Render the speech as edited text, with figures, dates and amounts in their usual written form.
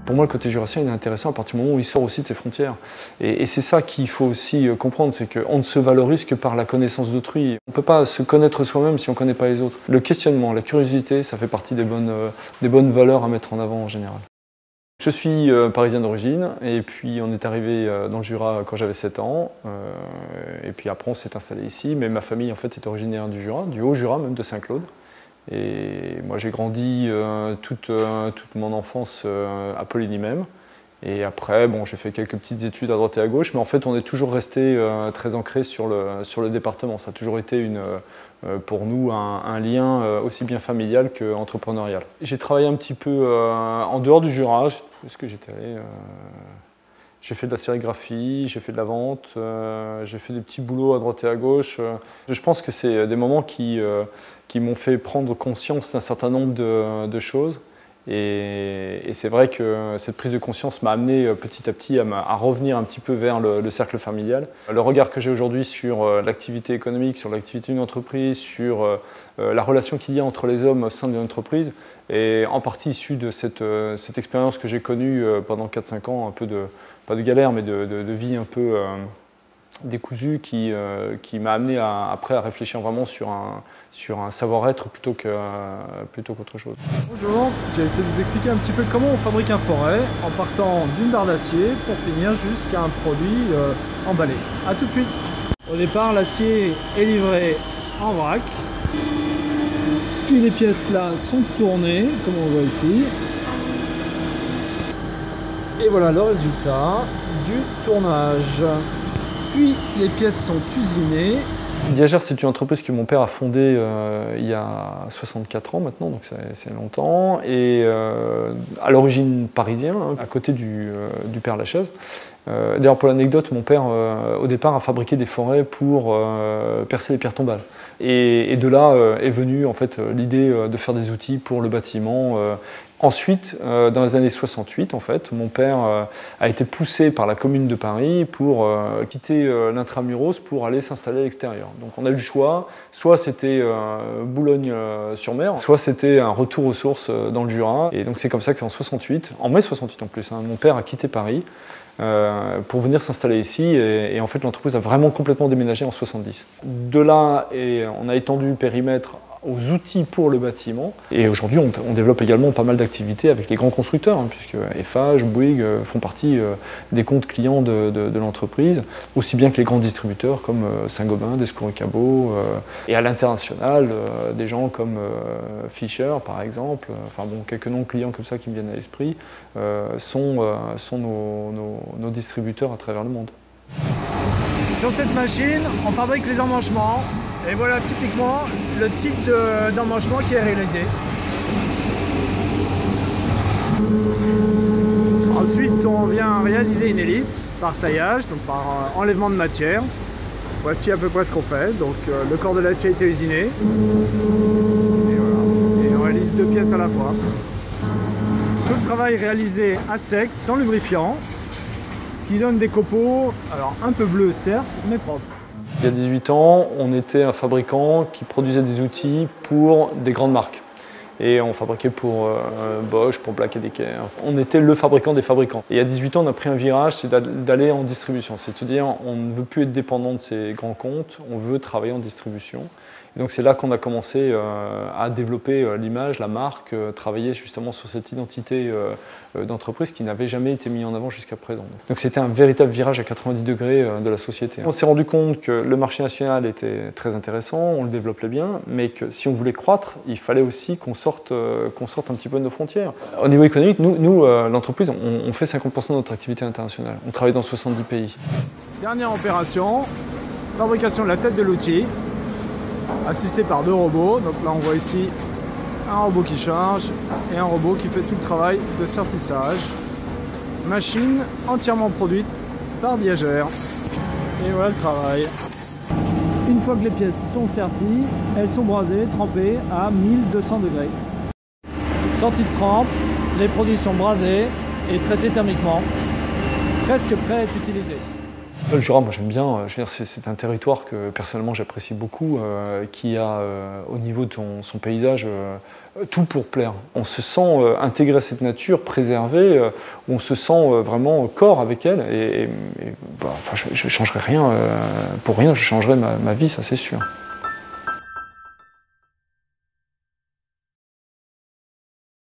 Pour moi, le côté jurassien il est intéressant à partir du moment où il sort aussi de ses frontières. Et c'est ça qu'il faut aussi comprendre, c'est qu'on ne se valorise que par la connaissance d'autrui. On ne peut pas se connaître soi-même si on ne connaît pas les autres. Le questionnement, la curiosité, ça fait partie des bonnes valeurs à mettre en avant en général. Je suis parisien d'origine et puis on est arrivé dans le Jura quand j'avais 7 ans et puis après on s'est installé ici, mais ma famille en fait est originaire du Jura, du Haut-Jura même de Saint-Claude. Et moi j'ai grandi toute mon enfance à Poligny même. Et après, bon, j'ai fait quelques petites études à droite et à gauche, mais en fait on est toujours resté très ancré sur le département. Ça a toujours été pour nous un lien aussi bien familial qu'entrepreneurial. J'ai travaillé un petit peu en dehors du Jura. Où est-ce que j'étais allé J'ai fait de la sérigraphie, j'ai fait de la vente, j'ai fait des petits boulots à droite et à gauche. Je pense que c'est des moments qui m'ont fait prendre conscience d'un certain nombre de choses. Et c'est vrai que cette prise de conscience m'a amené petit à petit à revenir un petit peu vers le cercle familial. Le regard que j'ai aujourd'hui sur l'activité économique, sur l'activité d'une entreprise, sur la relation qu'il y a entre les hommes au sein d'une entreprise est en partie issue de cette expérience que j'ai connue pendant 4-5 ans, un peu pas de galère, mais de vie un peu décousue qui m'a amené après à réfléchir vraiment sur un savoir-être plutôt qu'autre chose. Bonjour, j'ai essayé de vous expliquer un petit peu comment on fabrique un forêt en partant d'une barre d'acier pour finir jusqu'à un produit emballé. A tout de suite. Au départ, l'acier est livré en vrac, puis les pièces là sont tournées, comme on voit ici. Et voilà le résultat du tournage. Puis les pièces sont usinées. Diagère, c'est une entreprise que mon père a fondée il y a 64 ans maintenant, donc c'est longtemps, et à l'origine parisien, hein, à côté du Père Lachaise. D'ailleurs, pour l'anecdote, mon père, au départ, a fabriqué des forêts pour percer les pierres tombales. Et de là est venue en fait, l'idée de faire des outils pour le bâtiment. Ensuite, dans les années 68, en fait, mon père a été poussé par la Commune de Paris pour quitter l'intramuros pour aller s'installer à l'extérieur. Donc on a eu le choix, soit c'était Boulogne-sur-Mer, soit c'était un retour aux sources dans le Jura. Et donc c'est comme ça qu'en 68, en mai 68 en plus, hein, mon père a quitté Paris pour venir s'installer ici et en fait l'entreprise a vraiment complètement déménagé en 70. De là, on a étendu le périmètre aux outils pour le bâtiment et aujourd'hui on développe également pas mal d'activités avec les grands constructeurs hein, puisque Eiffage, Bouygues font partie des comptes clients de l'entreprise, aussi bien que les grands distributeurs comme Saint-Gobain, Descours et Cabot et à l'international des gens comme Fischer par exemple, enfin bon, quelques noms de clients comme ça qui me viennent à l'esprit sont nos distributeurs à travers le monde. Sur cette machine, on fabrique les emmanchements et voilà typiquement le type d'emmanchement qui est réalisé. Ensuite, on vient réaliser une hélice par taillage, donc par enlèvement de matière. Voici à peu près ce qu'on fait. Donc le corps de l'acier a été usiné. Et voilà. Et on réalise 2 pièces à la fois. Tout le travail réalisé à sec, sans lubrifiant. Ce qui donne des copeaux, alors un peu bleus certes, mais propres. Il y a 18 ans, on était un fabricant qui produisait des outils pour des grandes marques. Et on fabriquait pour Bosch, pour Black & Decker. On était le fabricant des fabricants. Et il y a 18 ans, on a pris un virage, c'est d'aller en distribution. C'est de se dire, on ne veut plus être dépendant de ces grands comptes, on veut travailler en distribution. Et donc c'est là qu'on a commencé à développer l'image, la marque, travailler justement sur cette identité d'entreprise qui n'avait jamais été mise en avant jusqu'à présent. Donc c'était un véritable virage à 90 degrés de la société. On s'est rendu compte que le marché national était très intéressant, on le développait bien, mais que si on voulait croître, il fallait aussi qu'on sorte un petit peu de nos frontières. Au niveau économique, nous l'entreprise, on fait 50% de notre activité internationale. On travaille dans 70 pays. Dernière opération, fabrication de la tête de l'outil, assisté par 2 robots. Donc là on voit ici un robot qui charge et un robot qui fait tout le travail de sertissage. Machine entièrement produite par Diagère. Et voilà le travail. Une fois que les pièces sont serties, elles sont brasées, trempées à 1200 degrés. Sortie de trempe, les produits sont brasés et traités thermiquement, presque prêts à être utilisés. Le Jura, moi j'aime bien, je veux dire, c'est un territoire que personnellement j'apprécie beaucoup, qui a au niveau de son paysage tout pour plaire. On se sent intégré à cette nature, préservé, on se sent vraiment corps avec elle, enfin, je ne changerai rien pour rien, je changerai ma vie, ça c'est sûr.